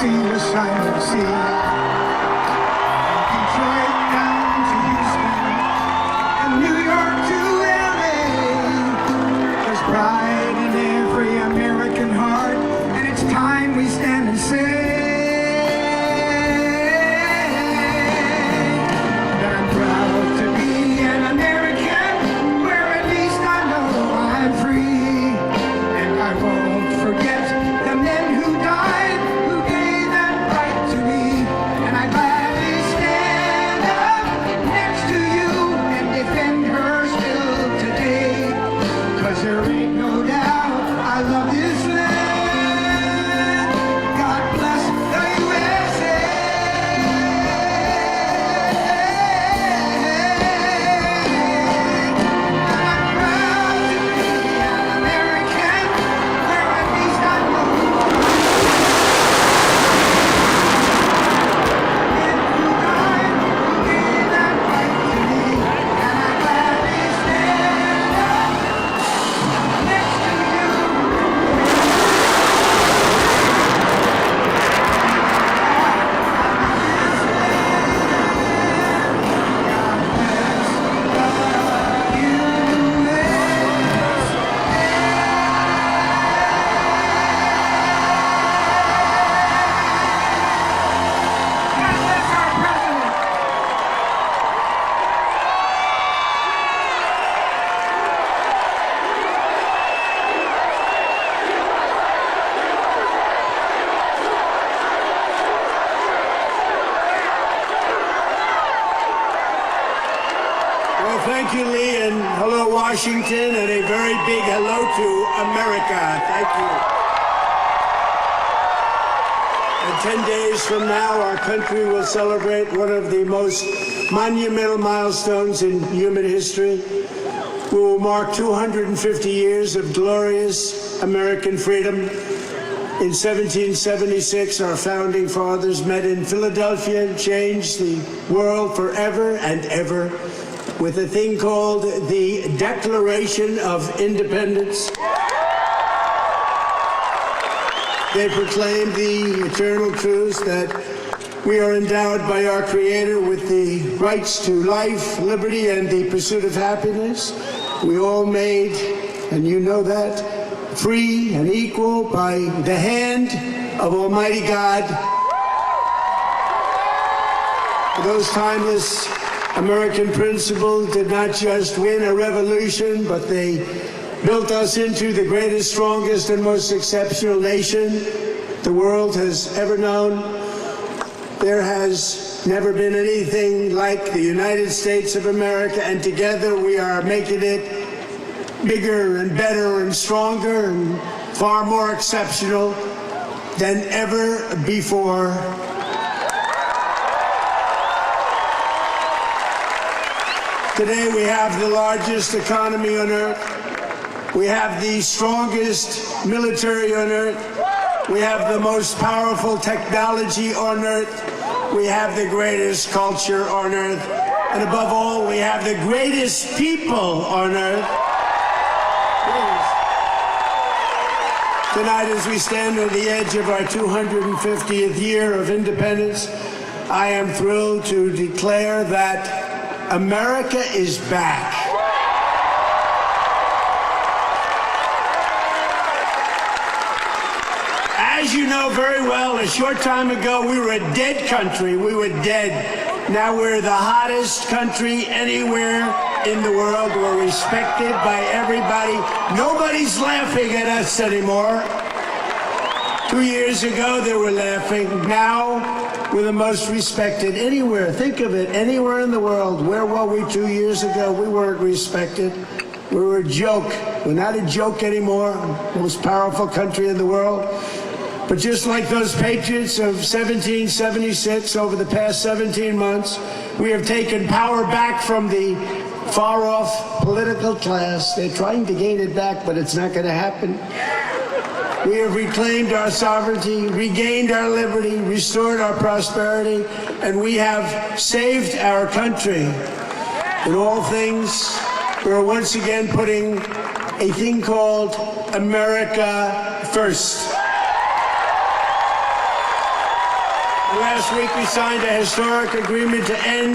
see the shining sea. Detroit down to Houston, and New York to LA. There's pride in every American heart, and it's time we stand and say that I'm proud to be an American, where at least I know I'm free, and I won't forget the men who died, who gave that right to me, and I gladly stand up next to you and defend her still today, 'cause there ain't no doubt I love this land. God bless the USA. And I'm proud to be an American, where at least I know men who died, who gave that right to me, and I gladly stand up next to you. God bless our president. Well, thank you, Lee, and hello, Washington, and a very big hello to America. Thank you. And 10 days from now, our country will celebrate one of the most monumental milestones in human history. We will mark 250 years of glorious American freedom. In 1776, our founding fathers met in Philadelphia and changed the world forever and ever with a thing called the Declaration of Independence. They proclaimed the eternal truth that we are endowed by our Creator with the rights to life, liberty, and the pursuit of happiness. We all made, and you know that, free and equal by the hand of Almighty God. Those timeless American principles did not just win a revolution, but they built us into the greatest, strongest, and most exceptional nation the world has ever known. There has never been anything like the United States of America, and together we are making it bigger and better and stronger and far more exceptional than ever before. Today we have the largest economy on earth. We have the strongest military on earth. We have the most powerful technology on earth. We have the greatest culture on earth. And above all, we have the greatest people on earth. Tonight, as we stand on the edge of our 250th year of independence, I am thrilled to declare that America is back. As you know very well, a short time ago, we were a dead country. We were dead. Now we're the hottest country anywhere in the world. We're respected by everybody. Nobody's laughing at us anymore. 2 years ago, they were laughing. Now, we're the most respected anywhere. Think of it, anywhere in the world. Where were we 2 years ago? We weren't respected. We were a joke. We're not a joke anymore. Most powerful country in the world. But just like those patriots of 1776, over the past 17 months, we have taken power back from the far-off political class. They're trying to gain it back, but it's not going to happen. We have reclaimed our sovereignty, regained our liberty, restored our prosperity, and we have saved our country. In all things, we're once again putting a thing called America first. Last week we signed a historic agreement to end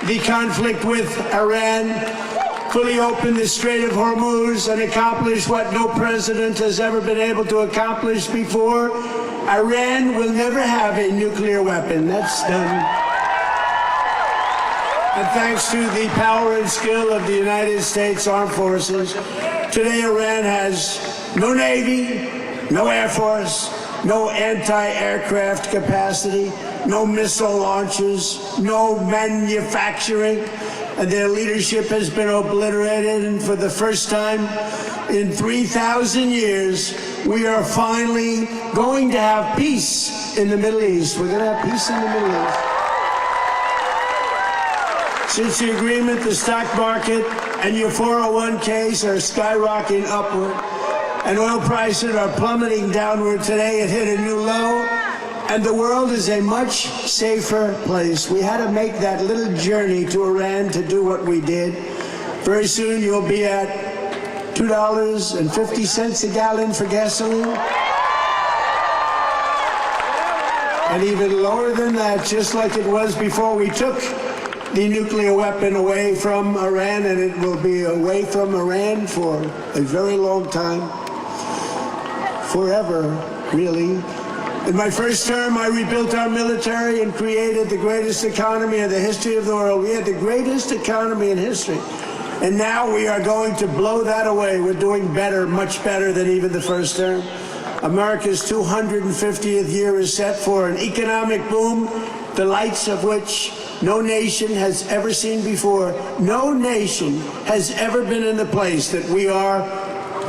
the conflict with Iran, fully open the Strait of Hormuz, and accomplish what no president has ever been able to accomplish before. Iran will never have a nuclear weapon. That's done. And thanks to the power and skill of the United States Armed Forces, today Iran has no Navy, no Air Force, no anti-aircraft capacity, no missile launches, no manufacturing, and their leadership has been obliterated. And for the first time in 3,000 years, we are finally going to have peace in the Middle East. We're going to have peace in the Middle East. Since the agreement, the stock market and your 401ks are skyrocketing upward, and oil prices are plummeting downward. Today it hit a new low, and the world is a much safer place. We had to make that little journey to Iran to do what we did. Very soon you'll be at $2.50 a gallon for gasoline. And even lower than that, just like it was before we took the nuclear weapon away from Iran, and it will be away from Iran for a very long time. Forever, really. In my first term, I rebuilt our military and created the greatest economy in the history of the world. We had the greatest economy in history. And now we are going to blow that away. We're doing better, much better than even the first term. America's 250th year is set for an economic boom, the likes of which no nation has ever seen before. No nation has ever been in the place that we are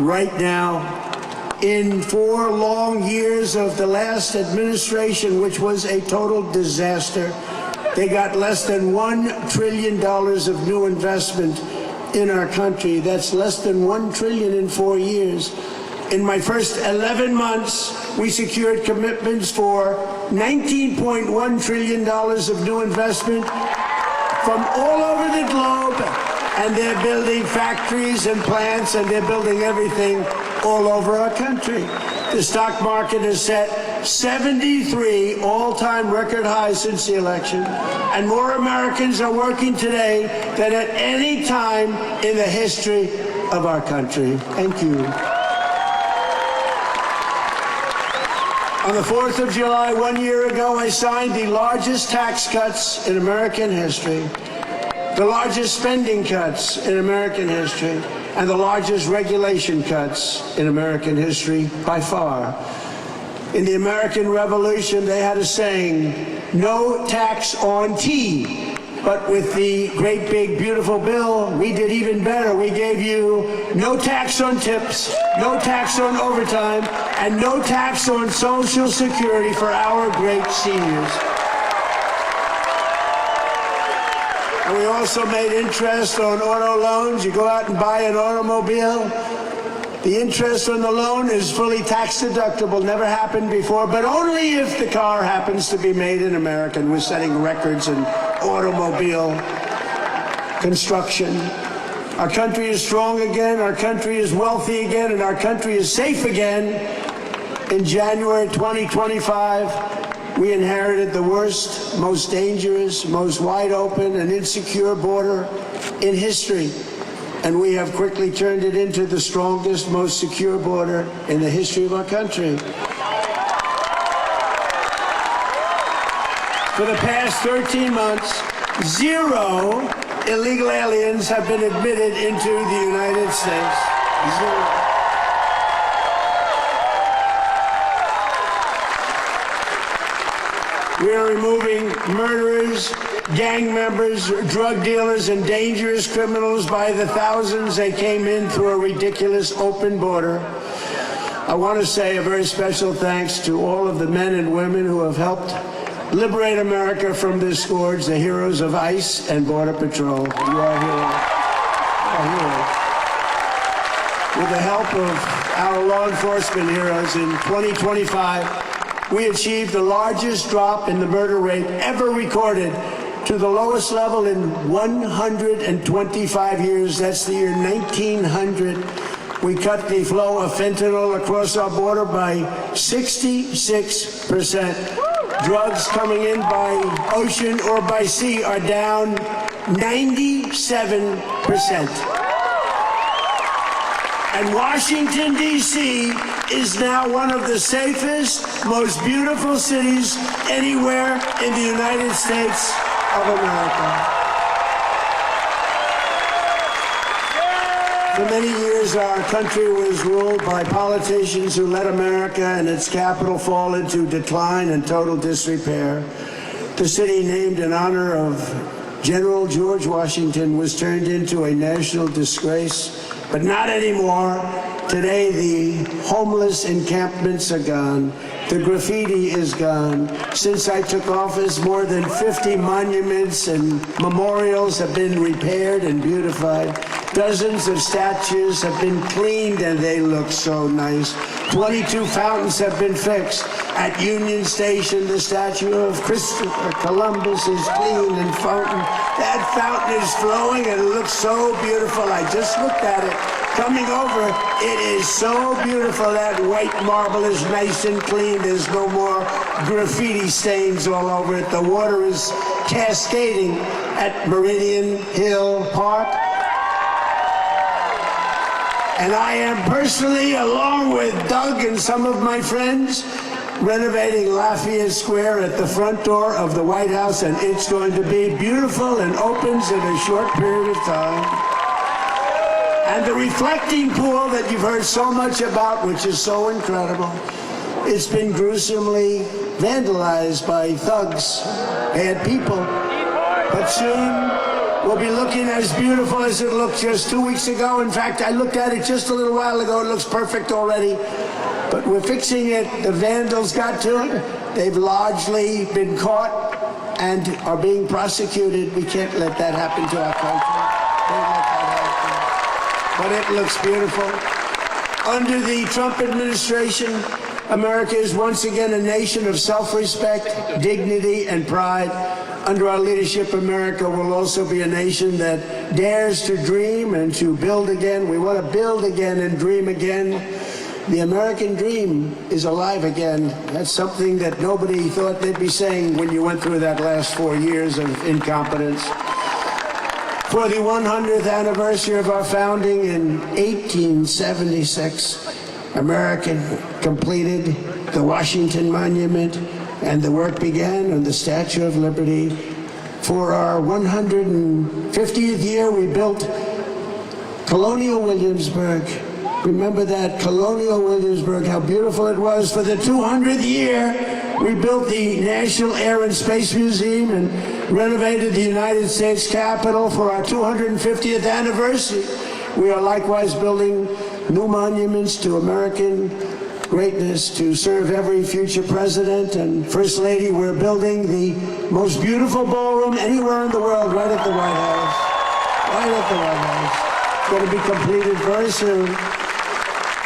right now. In 4 long years of the last administration, which was a total disaster, they got less than $1 trillion of new investment in our country. That's less than $1 trillion in 4 years. In my first 11 months, we secured commitments for $19.1 trillion of new investment from all over the globe. And they're building factories and plants, and they're building everything all over our country. The stock market has set 73 all-time record highs since the election, and more Americans are working today than at any time in the history of our country. Thank you. On the 4th of July, 1 year ago, I signed the largest tax cuts in American history, the largest spending cuts in American history, and the largest regulation cuts in American history by far. In the American Revolution, they had a saying, no tax on tea. But with the great big beautiful bill, we did even better. We gave you no tax on tips, no tax on overtime, and no tax on Social Security for our great seniors. And we also made interest on auto loans. You go out and buy an automobile, the interest on the loan is fully tax deductible. Never happened before, but only if the car happens to be made in America. And we're setting records in automobile construction. Our country is strong again, our country is wealthy again, and our country is safe again. In January 2025, we inherited the worst, most dangerous, most wide open and insecure border in history. And we have quickly turned it into the strongest, most secure border in the history of our country. For the past 13 months, 0 illegal aliens have been admitted into the United States. 0. We are removing murderers, gang members, drug dealers, and dangerous criminals by the thousands. They came in through a ridiculous open border. I want to say a very special thanks to all of the men and women who have helped liberate America from this scourge, the heroes of ICE and Border Patrol. You are heroes. You are heroes. With the help of our law enforcement heroes in 2025, we achieved the largest drop in the murder rate ever recorded to the lowest level in 125 years. That's the year 1900. We cut the flow of fentanyl across our border by 66%. drugs coming in by ocean or by sea are down 97%. And Washington, D.C. is now one of the safest, most beautiful cities anywhere in the United States of America. For many years, our country was ruled by politicians who let America and its capital fall into decline and total disrepair. The city named in honor of General George Washington was turned into a national disgrace, but not anymore. Today, the homeless encampments are gone. The graffiti is gone. Since I took office, more than 50 monuments and memorials have been repaired and beautified. Dozens of statues have been cleaned and they look so nice. 22 fountains have been fixed. At Union Station, the statue of Christopher Columbus is clean and fountain. That fountain is flowing and it looks so beautiful. I just looked at it. Coming over, it is so beautiful. That white marble is nice and clean. There's no more graffiti stains all over it. The water is cascading at Meridian Hill Park. And I am personally, along with Doug and some of my friends, renovating Lafayette Square at the front door of the White House, and it's going to be beautiful and opens in a short period of time. And the reflecting pool that you've heard so much about, which is so incredible, it's been gruesomely vandalized by thugs, bad people. But soon, will be looking as beautiful as it looked just 2 weeks ago. In fact, I looked at it just a little while ago. It looks perfect already. But we're fixing it. The vandals got to it. They've largely been caught and are being prosecuted. We can't let that happen to our country. But it looks beautiful. Under the Trump administration, America is once again a nation of self-respect, dignity, and pride. Under our leadership, America will also be a nation that dares to dream and to build again. We want to build again and dream again. The American dream is alive again. That's something that nobody thought they'd be saying when you went through that last 4 years of incompetence. For the 100th anniversary of our founding in 1876, America completed the Washington Monument, and the work began on the Statue of Liberty. For our 150th year, we built Colonial Williamsburg. Remember that, Colonial Williamsburg, how beautiful it was. For the 200th year, we built the National Air and Space Museum and renovated the United States Capitol. For our 250th anniversary, we are likewise building new monuments to American greatness to serve every future president and First Lady. We're building the most beautiful ballroom anywhere in the world, right at the White House. Right at the White House. It's going to be completed very soon.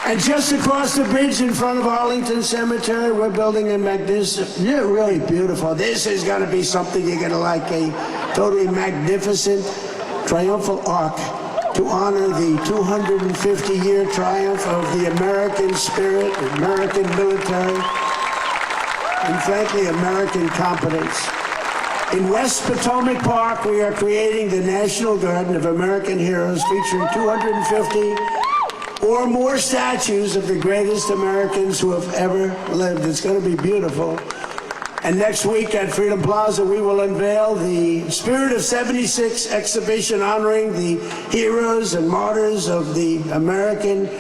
And just across the bridge in front of Arlington Cemetery, we're building a magnificent, really beautiful. This is going to be something you're going to like, a totally magnificent triumphal arch to honor the 250-year triumph of the American spirit, American military, and frankly, American competence. In West Potomac Park, we are creating the National Garden of American Heroes, featuring 250 or more statues of the greatest Americans who have ever lived. It's going to be beautiful. And next week at Freedom Plaza, we will unveil the Spirit of 76 exhibition honoring the heroes and martyrs of the American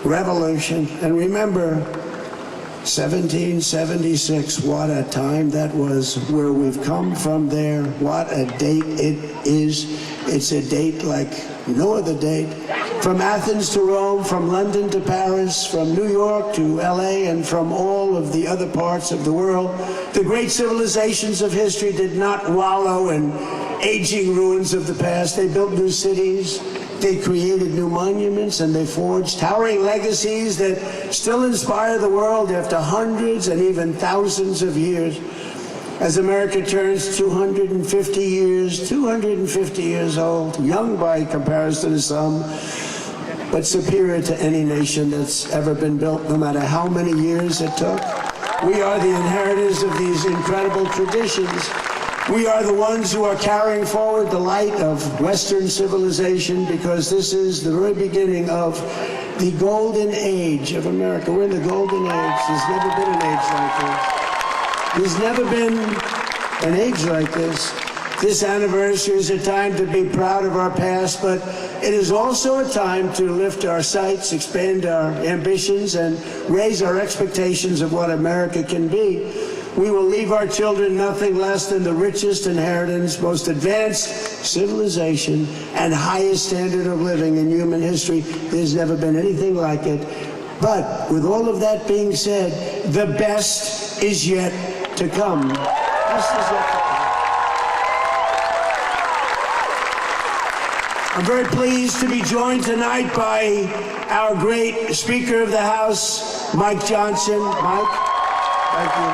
Revolution. And remember, 1776, what a time that was, where we've come from there. What a date it is. It's a date like no other date. From Athens to Rome, from London to Paris, from New York to LA, and from all of the other parts of the world, the great civilizations of history did not wallow in aging ruins of the past. They built new cities, they created new monuments, and they forged towering legacies that still inspire the world after hundreds and even thousands of years. As America turns 250 years old, young by comparison to some, but superior to any nation that's ever been built, no matter how many years it took. We are the inheritors of these incredible traditions. We are the ones who are carrying forward the light of Western civilization, because this is the very beginning of the golden age of America. We're in the golden age. There's never been an age like this. There's never been an age like this. This anniversary is a time to be proud of our past, but it is also a time to lift our sights, expand our ambitions, and raise our expectations of what America can be. We will leave our children nothing less than the richest inheritance, most advanced civilization, and highest standard of living in human history. There's never been anything like it. But with all of that being said, the best is yet to come. Best is yet to come. I'm very pleased to be joined tonight by our great Speaker of the House, Mike Johnson. Mike, thank you.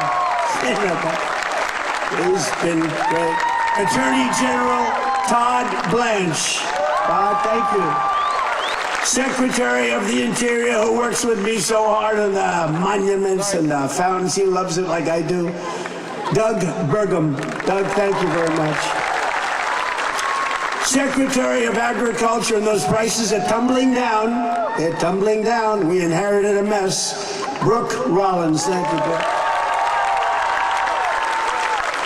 He's been great. Attorney General Todd Blanche. Todd, thank you. Secretary of the Interior, who works with me so hard on the monuments and the fountains. He loves it like I do. Doug Burgum. Doug, thank you very much. Secretary of Agriculture, and those prices are tumbling down. They're tumbling down. We inherited a mess. Brooke Rollins. Thank you, Brooke.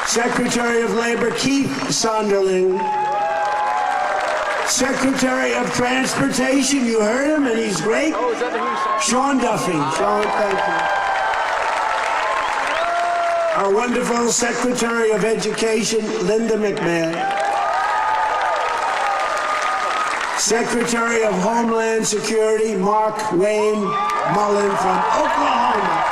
Secretary of Labor, Keith Sonderling. Secretary of Transportation, you heard him, and he's great. Oh, is that the Sean Duffy. Sean, thank you. Our wonderful Secretary of Education, Linda McMahon. Secretary of Homeland Security, Mark Wayne Mullen from Oklahoma.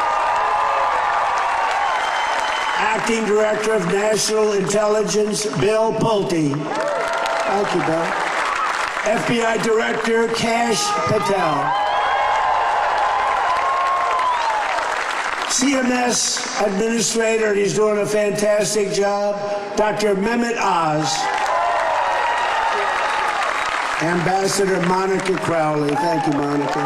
Acting Director of National Intelligence, Bill Pulte. Thank you, Bill. FBI Director, Kash Patel. CMS Administrator, and he's doing a fantastic job, Dr. Mehmet Oz. Ambassador Monica Crowley. Thank you, Monica.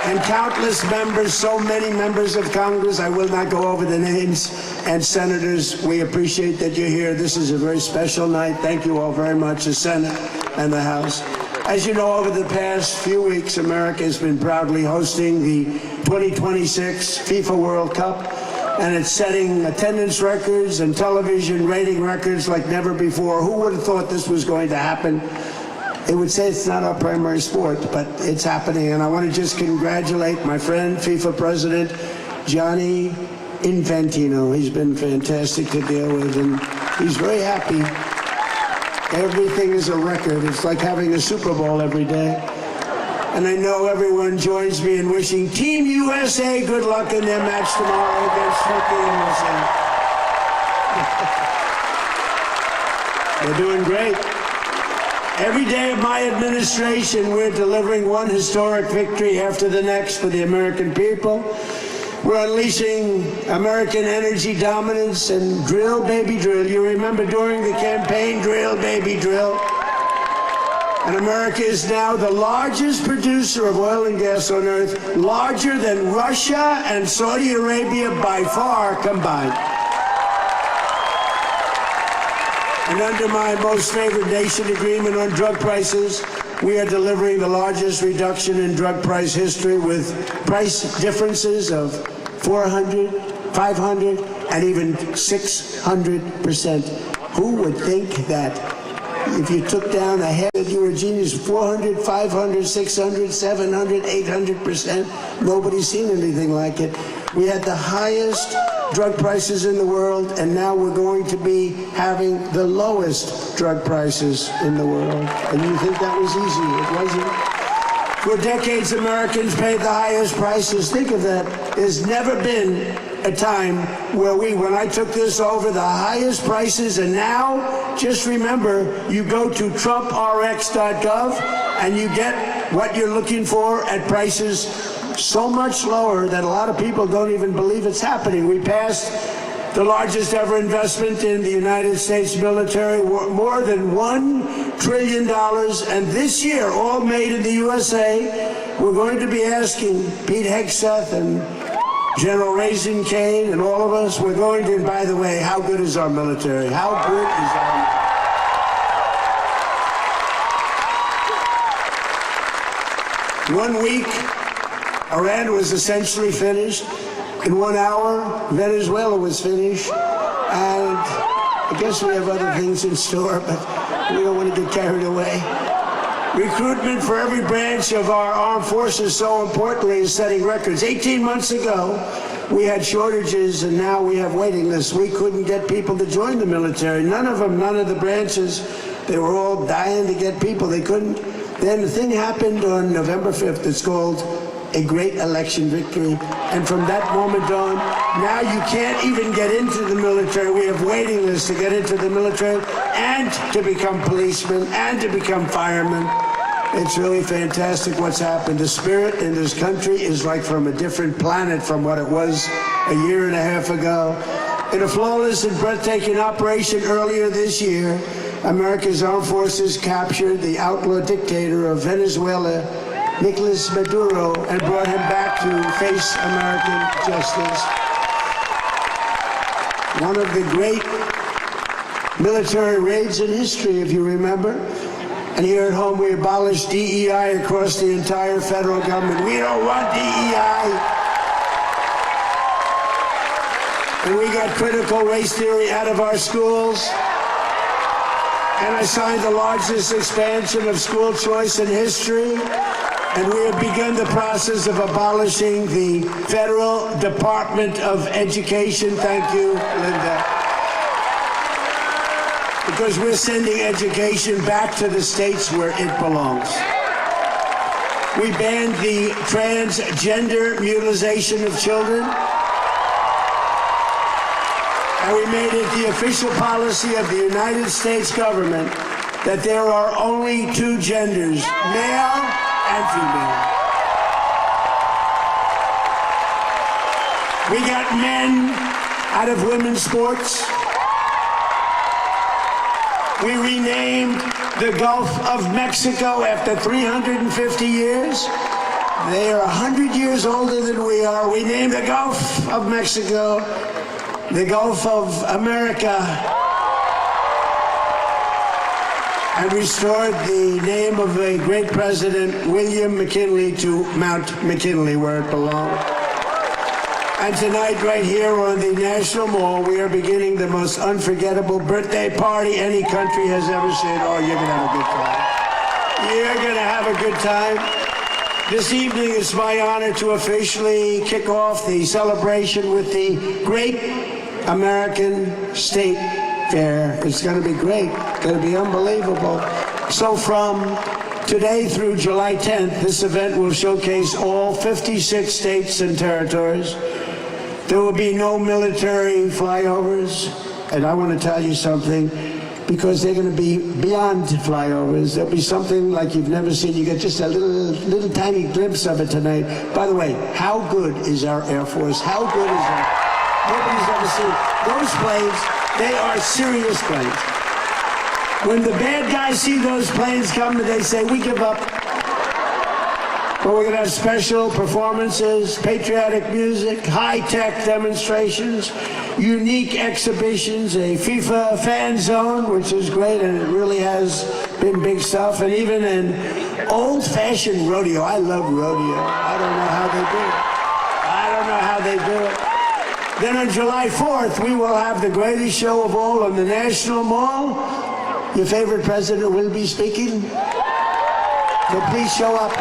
And countless members, so many members of Congress, I will not go over the names, and senators, we appreciate that you're here. This is a very special night. Thank you all very much, the Senate and the House. As you know, over the past few weeks, America has been proudly hosting the 2026 FIFA World Cup, and it's setting attendance records and television rating records like never before. Who would have thought this was going to happen? It would say it's not our primary sport, but it's happening. And I want to just congratulate my friend, FIFA President Gianni Infantino. He's been fantastic to deal with, and he's very happy. Everything is a record. It's like having a Super Bowl every day. And I know everyone joins me in wishing Team USA good luck in their match tomorrow against Turkey and USA. They're doing great. Every day of my administration, we're delivering one historic victory after the next for the American people. We're unleashing American energy dominance and drill, baby, drill. You remember during the campaign, drill, baby, drill. And America is now the largest producer of oil and gas on earth, larger than Russia and Saudi Arabia by far combined. And under my most favored nation agreement on drug prices, we are delivering the largest reduction in drug price history, with price differences of 400, 500, and even 600%. Who would think that if you took down a head, you were a genius? 400, 500, 600, 700, 800%. Nobody's seen anything like it. We had the highest drug prices in the world, and now we're going to be having the lowest drug prices in the world. And you think that was easy? It wasn't. For decades, Americans paid the highest prices. Think of that. There's never been a time where when I took this over, the highest prices, and now, just remember, you go to TrumpRx.gov and you get what you're looking for at prices so much lower that a lot of people don't even believe it's happening. We passed the largest ever investment in the United States military, more than $1 trillion. And this year, all made in the USA, we're going to be asking Pete Hegseth and General Raisin Kane, and all of us, we're going to, and by the way, how good is our military? How good is our 1 week, Iran was essentially finished. In 1 hour, Venezuela was finished. And I guess we have other things in store, but we don't want to get carried away. Recruitment for every branch of our armed forces, so importantly, is setting records. 18 months ago, we had shortages, and now we have waiting lists. We couldn't get people to join the military. None of them, none of the branches. They were all dying to get people. They couldn't. Then the thing happened on November 5th. It's called a great election victory. And from that moment on, now you can't even get into the military. We have waiting lists to get into the military and to become policemen and to become firemen. It's really fantastic what's happened. The spirit in this country is like from a different planet from what it was a year and a half ago. In a flawless and breathtaking operation earlier this year, America's armed forces captured the outlaw dictator of Venezuela, Nicolas Maduro, and brought him back to face American justice. One of the great military raids in history, if you remember. And here at home, we abolished DEI across the entire federal government. We don't want DEI. And we got critical race theory out of our schools. And I signed the largest expansion of school choice in history. And we have begun the process of abolishing the Federal Department of Education. Thank you, Linda. Because we're sending education back to the states where it belongs. We banned the transgender mutilation of children. And we made it the official policy of the United States government that there are only two genders, male and female. We got men out of women's sports. We renamed the Gulf of Mexico after 350 years. They are 100 years older than we are. We named the Gulf of Mexico the Gulf of America, and restored the name of a great president, William McKinley, to Mount McKinley, where it belonged. And tonight, right here on the National Mall, we are beginning the most unforgettable birthday party any country has ever seen. Oh, you're going to have a good time. You're going to have a good time. This evening, it's my honor to officially kick off the celebration with the Great American State Fair. It's going to be great. It's going to be unbelievable. So from today through July 10th, this event will showcase all 56 states and territories. There will be no military flyovers. And I want to tell you something, because they're going to be beyond flyovers. There'll be something like you've never seen. You get just a little tiny glimpse of it tonight. By the way, how good is our Air Force? How good is our... Nobody's ever seen those planes. They are serious planes. When the bad guys see those planes come, they say, we give up. But we're going to have special performances, patriotic music, high-tech demonstrations, unique exhibitions, a FIFA fan zone, which is great, and it really has been big stuff, and even an old-fashioned rodeo. I love rodeo. I don't know how they do it. I don't know how they do it. Then on July 4th, we will have the greatest show of all on the National Mall. Your favorite president will be speaking. So please show up.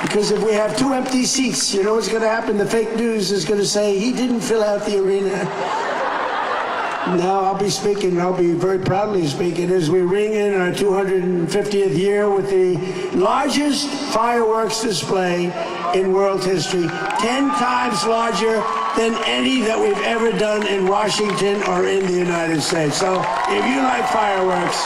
Because if we have 2 empty seats, you know what's going to happen? The fake news is going to say, he didn't fill out the arena. No, I'll be speaking. I'll be very proudly speaking as we ring in our 250th year with the largest fireworks display in world history, 10 times larger than any that we've ever done in Washington or in the United States. So if you like fireworks.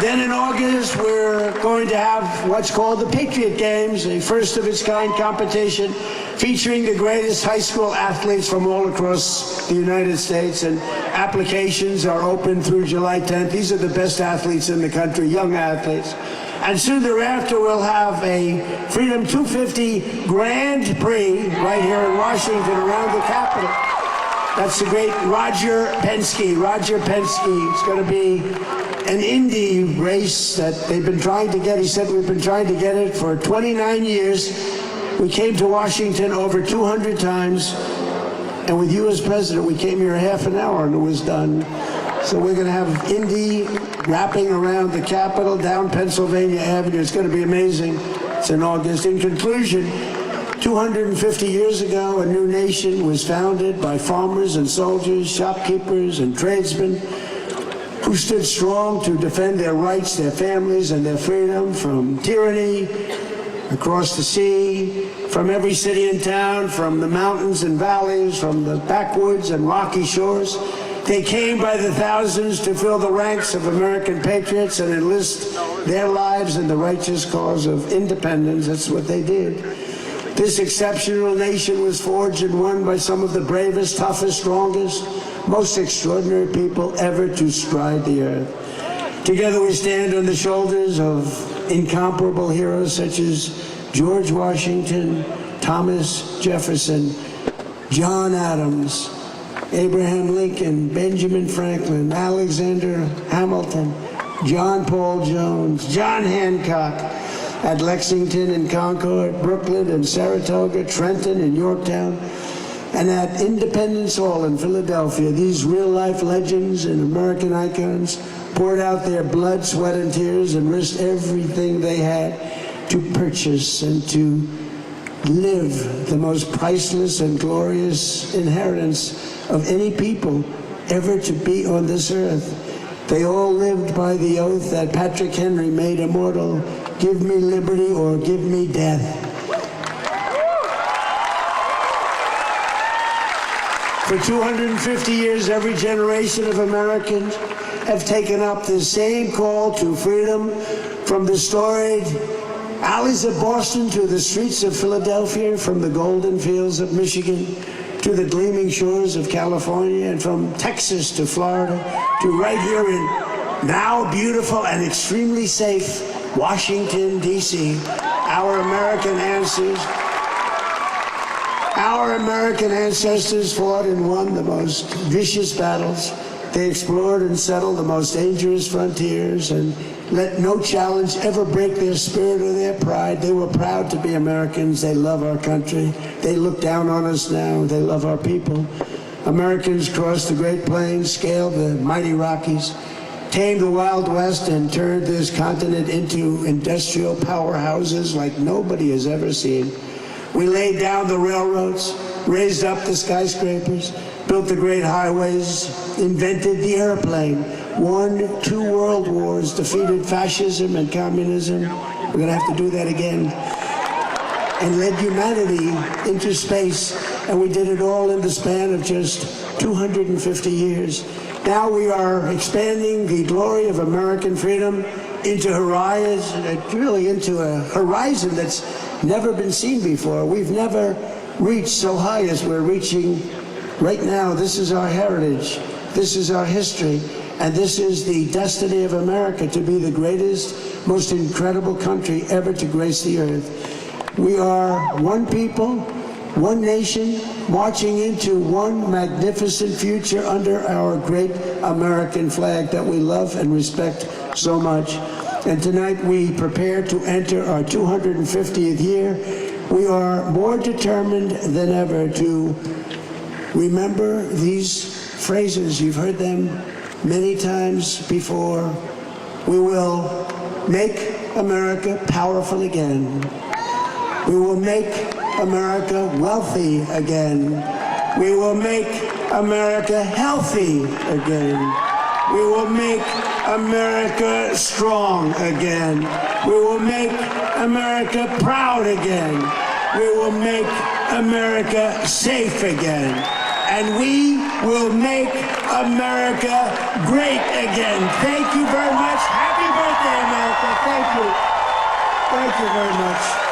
Then in August, we're going to have what's called the Patriot Games, a first-of-its-kind competition featuring the greatest high school athletes from all across the United States, and applications are open through July 10th. These are the best athletes in the country, young athletes. And soon thereafter, we'll have a Freedom 250 Grand Prix right here in Washington around the Capitol. That's the great Roger Penske. Roger Penske. It's going to be an Indy race that they've been trying to get. He said we've been trying to get it for 29 years. We came to Washington over 200 times. And with you as president, we came here half an hour and it was done. So we're going to have Indy wrapping around the Capitol, down Pennsylvania Avenue. It's going to be amazing. It's in August. In conclusion, 250 years ago, a new nation was founded by farmers and soldiers, shopkeepers and tradesmen who stood strong to defend their rights, their families, and their freedom from tyranny across the sea, from every city and town, from the mountains and valleys, from the backwoods and rocky shores. They came by the thousands to fill the ranks of American patriots and enlist their lives in the righteous cause of independence. That's what they did. This exceptional nation was forged and won by some of the bravest, toughest, strongest, most extraordinary people ever to stride the earth. Together we stand on the shoulders of incomparable heroes such as George Washington, Thomas Jefferson, John Adams, Abraham Lincoln, Benjamin Franklin, Alexander Hamilton, John Paul Jones, John Hancock at Lexington and Concord, Brooklyn and Saratoga, Trenton and Yorktown, and at Independence Hall in Philadelphia. These real-life legends and American icons poured out their blood, sweat, and tears and risked everything they had to purchase and to live the most priceless and glorious inheritance of any people ever to be on this earth. They all lived by the oath that Patrick Henry made immortal: give me liberty or give me death. For 250 years, every generation of Americans have taken up the same call to freedom, from the storied alleys of Boston to the streets of Philadelphia, from the golden fields of Michigan to the gleaming shores of California, and from Texas to Florida to right here in now beautiful and extremely safe Washington, D.C. Our American ancestors fought and won the most vicious battles. They explored and settled the most dangerous frontiers and let no challenge ever break their spirit or their pride. They were proud to be Americans. They love our country. They look down on us now. They love our people. Americans crossed the Great Plains, scaled the mighty Rockies, tamed the Wild West, and turned this continent into industrial powerhouses like nobody has ever seen. We laid down the railroads, raised up the skyscrapers, built the great highways, invented the airplane, won 2 world wars, defeated fascism and communism. We're going to have to do that again. And led humanity into space. And we did it all in the span of just 250 years. Now we are expanding the glory of American freedom into into a horizon that's never been seen before. We've never reached so high as we're reaching right now. This is our heritage. This is our history. And this is the destiny of America, to be the greatest, most incredible country ever to grace the earth. We are one people, one nation, marching into one magnificent future under our great American flag that we love and respect so much. And tonight we prepare to enter our 250th year. We are more determined than ever to remember these phrases. You've heard them many times before. We will make America powerful again. We will make America wealthy again. We will make America healthy again. We will make America strong again. We will make America proud again. We will make America safe again. And we will make America great again. Thank you very much. Happy birthday, America. Thank you. Thank you very much.